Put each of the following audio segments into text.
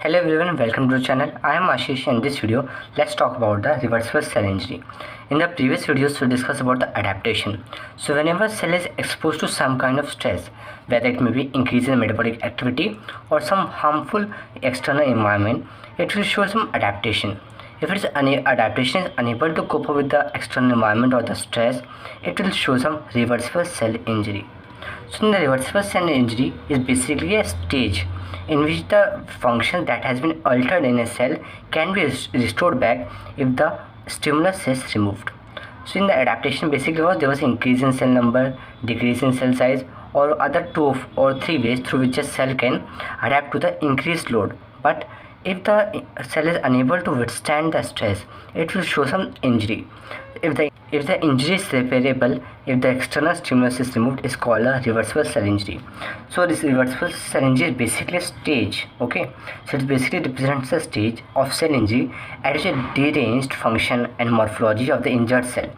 Hello everyone, welcome to the channel. I am Ashish. In this video, let's talk about the reversible cell injury. In the previous videos, we discussed about the adaptation. So whenever cell is exposed to some kind of stress, whether it may be increase in metabolic activity or some harmful external environment, it will show some adaptation. If its adaptation is unable to cope up with the external environment or the stress, it will show some reversible cell injury. So the reversible cell injury is basically a stage in which the function that has been altered in a cell can be restored back if the stimulus is removed. So in the adaptation basically there was increase in cell number, decrease in cell size, or other two or three ways through which a cell can adapt to the increased load. But if the cell is unable to withstand the stress, it will show some injury. If the injury is repairable, if the external stimulus is removed, is called a reversible cell injury. So this reversible cell injury is basically a stage. Okay, so it basically represents a stage of cell injury at which a deranged function and morphology of the injured cell.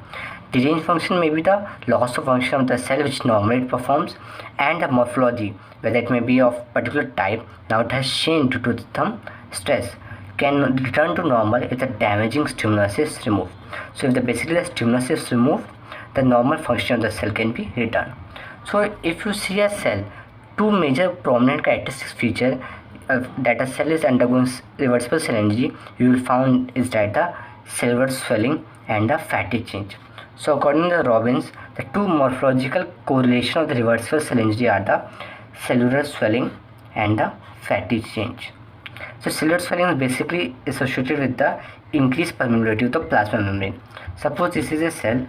Deranged function may be the loss of function of the cell which normally it performs, and the morphology, whether it may be of particular type, now it has changed due to some stress, can return to normal if the damaging stimulus is removed. So if basically the stimulus is removed, the normal function of the cell can be returned. So if you see a cell, two major prominent characteristic feature that a cell is undergoing reversible cell injury, you will find is that the cellular swelling and the fatty change. So according to Robbins, the two morphological correlation of the reversible cell injury are the cellular swelling and the fatty change. So cellular swelling is basically associated with the increased permeability of the plasma membrane. Suppose this is a cell.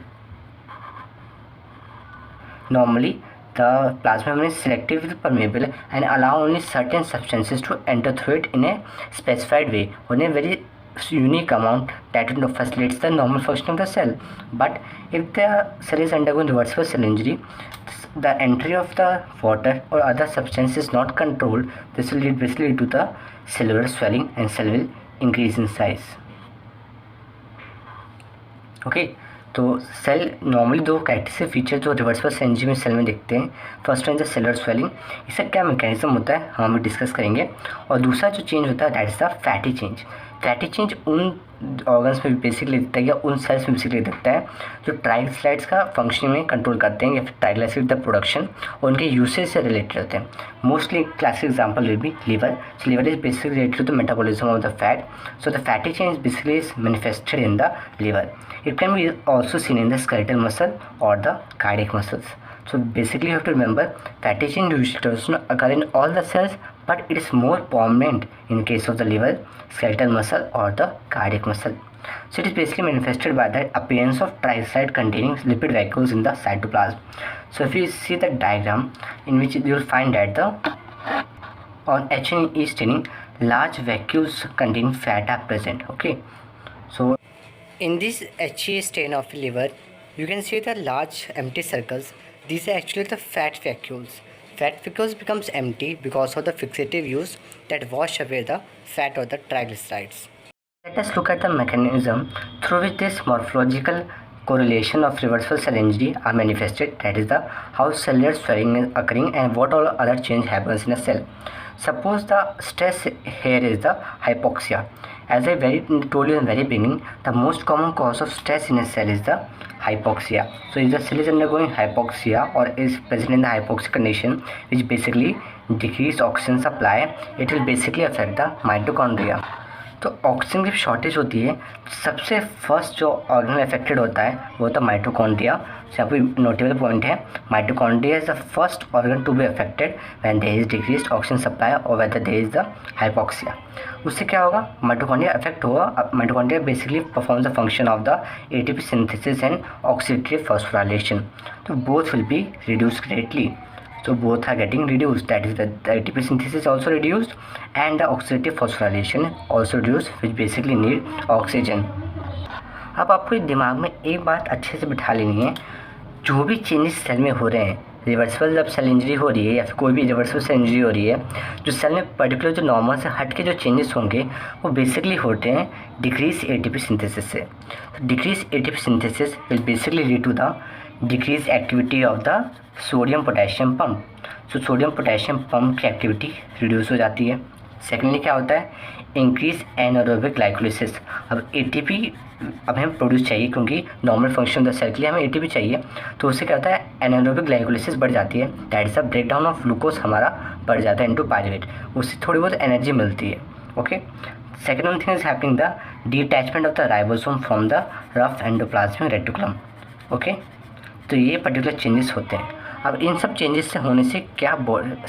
Normally, the plasma membrane is selectively permeable and allow only certain substances to enter through it in a specified way, in a very unique amount that facilitates the normal function of the cell. But if the cell is undergoing reversible cell injury, the entry of the water or other substance is not controlled. This will basically lead to the cellular swelling and cell will increase in size. Okay, तो cell normally दो characteristic feature जो reversible cell injury में cell में दिखते हैं. First one is the cellular swelling. इसका क्या mechanism होता है हम डिस्कस करेंगे. और दूसरा जो चेंज होता है that is the fatty change. Fatty change उन ऑर्गन्स में बेसिकली दिखता है या उन सेल्स में बेसिकली दिखता है जो ट्राइग्लिसराइड्स का फंक्शन में कंट्रोल करते हैं या फिर ट्राइग्लिसराइड द प्रोडक्शन और उनके यूसेज से रिलेटेड होते हैं. Mostly classic example will be liver. So liver is basically related to the metabolism of the fat. So the fatty change basically is manifested in the liver. It can be also seen in the skeletal muscle or the cardiac muscles. So basically you have to remember fatty change usually does not occur in all the cells, but it is more prominent in case of the liver, skeletal muscle or the cardiac muscle. So it is basically manifested by the appearance of triglyceride containing lipid vacuoles in the cytoplasm. So if you see the diagram in which you will find that on H&E staining large vacuoles containing fat are present. Okay, so in this HE stain of liver, you can see the large empty circles. These are actually the fat vacuoles. Fat vacuoles becomes empty because of the fixative use that wash away the fat or the triglycerides. Let us look at the mechanism through which this morphological correlation of reversible cell injury are manifested. That is the how cellular swelling is occurring and what all other change happens in a cell. Suppose the stress here is the hypoxia. As I told you in the very beginning, the most common cause of stress in a cell is the hypoxia. So if the cell is undergoing hypoxia or is present in the hypoxic condition, which basically decrease oxygen supply, it will basically affect the mitochondria. तो oxygen की shortage होती है, सबसे first जो organ affected होता है वो होता है माइटोकॉन्ड्रिया. से आपको नोटेबल पॉइंट है, mitochondria is the first organ to be affected when there is decreased oxygen supply और when there is the hypoxia. उससे क्या होगा, माइटोकॉन्ड्रिया अफेक्ट होगा. Mitochondria basically performs the function of the ATP synthesis and oxidative phosphorylation. तो both will be reduce greatly. So both are getting reduced. That is the ATP synthesis is also reduced and the oxidative phosphorylation also reduced, which basically need oxygen. अब आपको दिमाग में एक बात अच्छे से बिठा लेनी है, जो भी चेंजेस सेल में हो रहे हैं, रिवर्सिबल जब सेल इंजरी हो रही है या फिर कोई भी रिवर्सिबल सेल इंजरी हो रही है, जो सेल में पर्टिकुलर जो नॉर्मल से हट के जो चेंजेस होंगे वो बेसिकली होते हैं डिक्रीज एटीपी सिंथेसिस से. Decrease ATP synthesis will basically lead to the decrease activity of the sodium potassium pump. So sodium potassium pump की एक्टिविटी रिड्यूस हो जाती है. सेकेंडली क्या होता है, इंक्रीज एनारोबिक ग्लाइकोलिसिस। अब एटीपी अब हमें प्रोड्यूस चाहिए, क्योंकि normal function of the cell के लिए हमें एटीपी चाहिए, तो उससे क्या होता है, एनारोबिक ग्लाइकोलिसिस बढ़ जाती है, that is the break down of glucose हमारा बढ़ जाता है इनटू पायरुवेट, उससे थोड़ी बहुत एनर्जी मिलती है। Okay, second one thing is happening the detachment of the ribosome from the rough endoplasmic reticulum. Okay, तो ये पर्टिकुलर चेंजेस होते हैं। अब इन सब चेंजेस से होने से क्या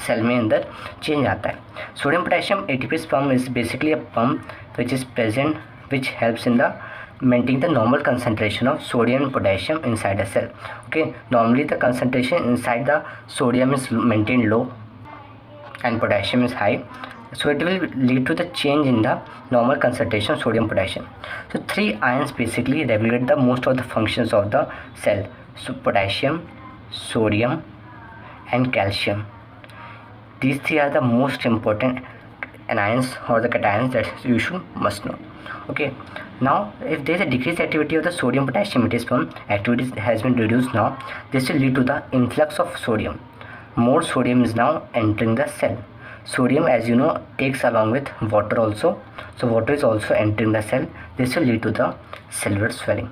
सेल में अंदर चेंज आता है। Sodium potassium ATP pump is basically a pump which is present which helps in the maintaining the normal concentration of sodium and potassium inside a cell. Okay, normally the concentration inside the sodium is maintained low and potassium is high, so it will lead to the change in the normal concentration of sodium potassium. So three ions basically regulate the most of the functions of the cell, so potassium, sodium and calcium. These three are the most important anions or the cations that you should must know. Okay, now if there is a decreased activity of the sodium potassium metis pump, activity has been reduced. Now this will lead to the influx of sodium. More sodium is now entering the cell. Sodium, as you know, takes along with water also, so water is also entering the cell. This will lead to the cellular swelling.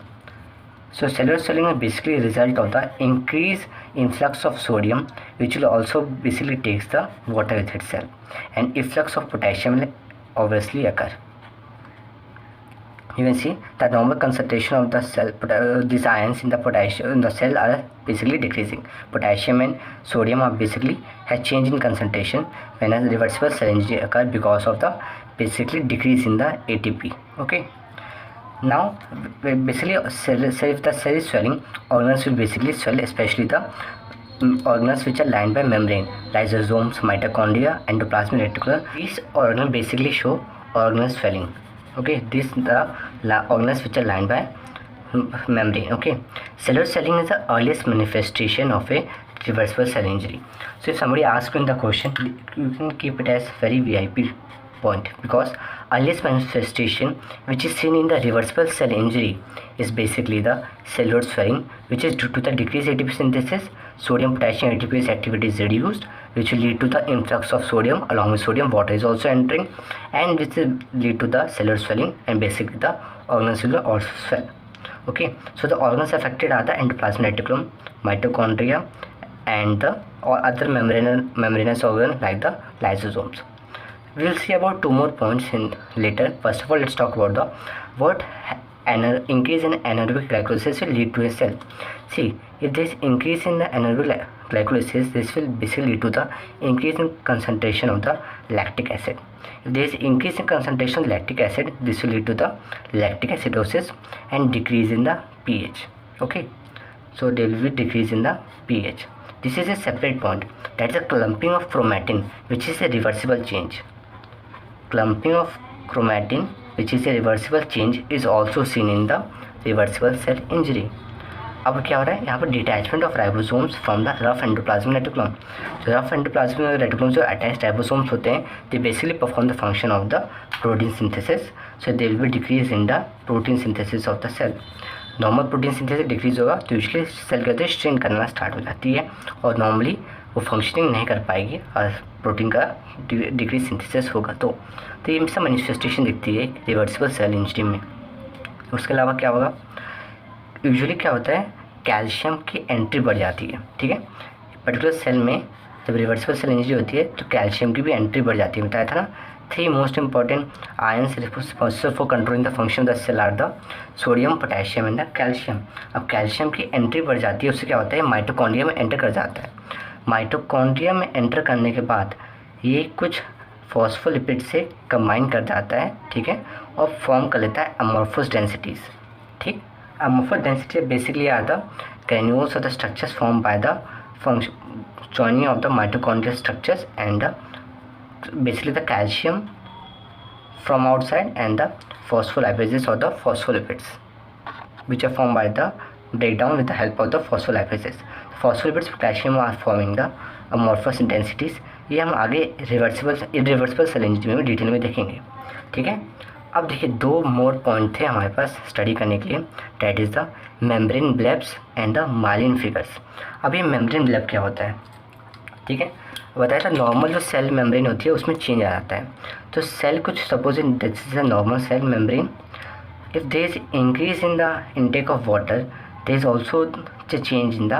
So cellular swelling is basically a result of the increased influx of sodium, which will also basically takes the water with itself, and influx of potassium will obviously occur. You can see the normal concentration of the cell, these ions in the potassium in the cell are basically decreasing. Potassium and sodium are basically has change in concentration when a reversible cell injury occur because of the basically decrease in the ATP. Okay, now basically if the cell is swelling, organs will basically swell, especially the organs which are lined by membrane, lysosomes, mitochondria, endoplasmic reticulum. These organs basically show organelle swelling. Okay, this the organs which are lined by membrane. Okay, cellular swelling is the earliest manifestation of a reversible cell injury. So if somebody asks you in the question, you can keep it as very VIP point, because earliest manifestation which is seen in the reversible cell injury is basically the cellular swelling, which is due to the decreased ATP synthesis. Sodium potassium ATPase activity is reduced, which will lead to the influx of sodium. Along with sodium, water is also entering, and which will lead to the cellular swelling, and basically the organs will also swell. Okay, so the organs affected are the endoplasmic reticulum, mitochondria, and the other membranous organ like the lysosomes. We will see about two more points in later. First of all, let's talk about the what increase in anaerobic glycolysis will lead to a cell. See, if there is increase in the anaerobic glycolysis, this will basically lead to the increase in concentration of the lactic acid. If there is increase in concentration of lactic acid, this will lead to the lactic acidosis and decrease in the pH. Okay, so there will be decrease in the pH. This is a separate point, that is a clumping of chromatin, which is a reversible change. Clumping of chromatin, which is a reversible change, is also seen in the reversible cell injury. अब क्या हो रहा है यहाँ पर, detachment of ribosomes from the rough endoplasmic reticulum. जो rough endoplasmic reticulum जो attached ribosomes होते हैं, they basically perform the function of the protein synthesis. So they will be decrease in the protein synthesis of the cell. Normal protein synthesis decrease होगा तो usually cell कहते हैं strain करना start हो जाती है, और नॉर्मली वो फंक्शनिंग नहीं कर पाएगी और प्रोटीन का डिक्रीज सिंथेसिस होगा. तो ये सब मैनिफेस्टेशन दिखती है रिवर्सिबल सेल इंजरी में. उसके अलावा क्या होगा, यूजुअली क्या होता है, कैल्शियम की एंट्री बढ़ जाती है. ठीक है, पर्टिकुलर सेल में जब रिवर्सिबल सेल इंजरी होती है तो कैल्शियम की भी एंट्री बढ़ जाती है. बताया था ना, three most important ions responsible for controlling the function of the cell are the sodium, potassium and the calcium. अब कैल्शियम की एंट्री बढ़ जाती है, उससे क्या होता है, माइटोकॉन्ड्रिया में एंटर कर जाता है. माइटोकॉन्ड्रिया में एंटर करने के बाद ये कुछ फॉस्फोलिपिड से कंबाइन कर जाता है. ठीक है, और फॉर्म कर लेता है अमॉर्फस डेंसिटीज़. ठीक, amorphous density basically are the granules of the structures formed by the joining of the mitochondrial structures and basically the calcium from outside and the phospholipases or the phospholipids, which are formed by the breakdown with the help of the phospholipases. Phospholipids potassium are forming the amorphous densities. ये हम आगे irreversible cell injury में detail में देखेंगे. ठीक है, अब देखिए दो मोर पॉइंट थे हमारे पास स्टडी करने के लिए, that is the membrane blebs and the myelin figures. अब ये मेम्ब्रेन ब्लेब क्या होता है, ठीक है, बताया था नॉर्मल जो सेल मेम्ब्रेन होती है उसमें चेंज आ जाता है. तो सेल कुछ suppose in this is a normal cell membrane, if there is increase in the intake of water, there is also a change in the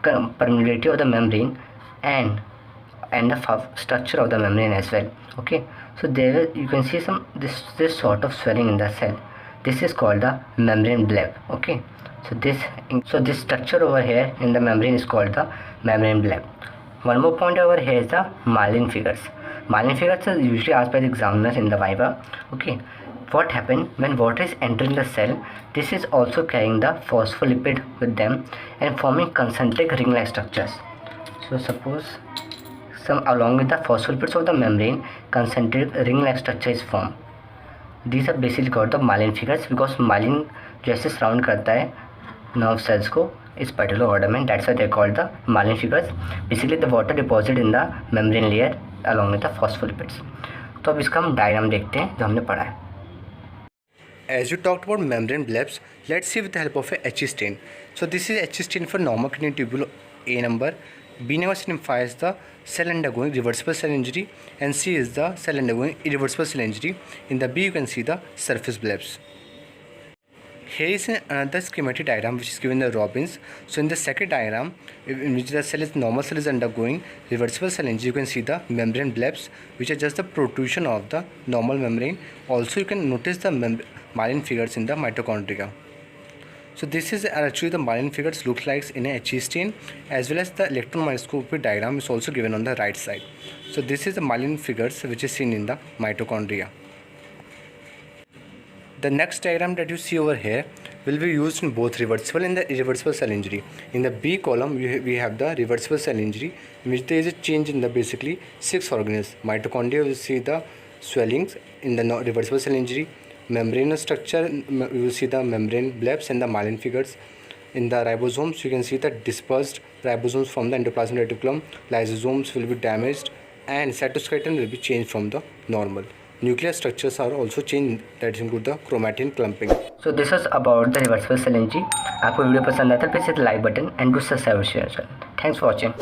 permeability of the membrane and the structure of the membrane as well. Okay, so there you can see some this sort of swelling in the cell. This is called the membrane bleb. Okay, so this structure over here in the membrane is called the membrane bleb. One more point over here is the Malin figures. Malin figures are usually asked by the examiners in the viva. Okay, what happens when water is entering the cell? This is also carrying the phospholipid with them and forming concentric ring-like structures. So suppose some along with the phospholipids of the membrane, concentric ring-like structure is formed. These are basically called the Malin figures because Malin जैसे surround करता है nerve cells को इस particular order में, that's why they called the Malin figures. Basically the water deposit in the membrane layer along with the phospholipids. तो अब इसका हम डायग्राम देखते हैं जो हमने पढ़ा है. As you talked about membrane blebs, let's see with the help of a H stain. So this is H stain for normal kidney tubule A number. B number signifies the cell undergoing reversible cell injury, and C is the cell undergoing irreversible cell injury. In the B you can see the surface blebs. Here is another schematic diagram which is given in the Robbins. So in the second diagram, in which the normal cell is undergoing reversible cell injury, you can see the membrane blebs, which are just the protrusion of the normal membrane. Also you can notice the Malin figures in the mitochondria. So this is actually the Malin figures looks like in a H stain, as well as the electron microscopic diagram is also given on the right side. So this is the Malin figures which is seen in the mitochondria. The next diagram that you see over here will be used in both reversible and the irreversible cell injury. In the B column we have the reversible cell injury, in which there is a change in the basically 6 organelles. Mitochondria, you see the swellings. In the reversible cell injury, membranous structure, you will see the membrane blebs and the Malin figures. In the ribosomes, you can see the dispersed ribosomes from the endoplasmic reticulum. Lysosomes will be damaged and cytoskeleton will be changed from the normal. Nuclear structures are also changed, that include the chromatin clumping. So this is about the reversible cell injury. आपको video पसंद आया तो please hit like button and do subscribe share. Thanks for watching.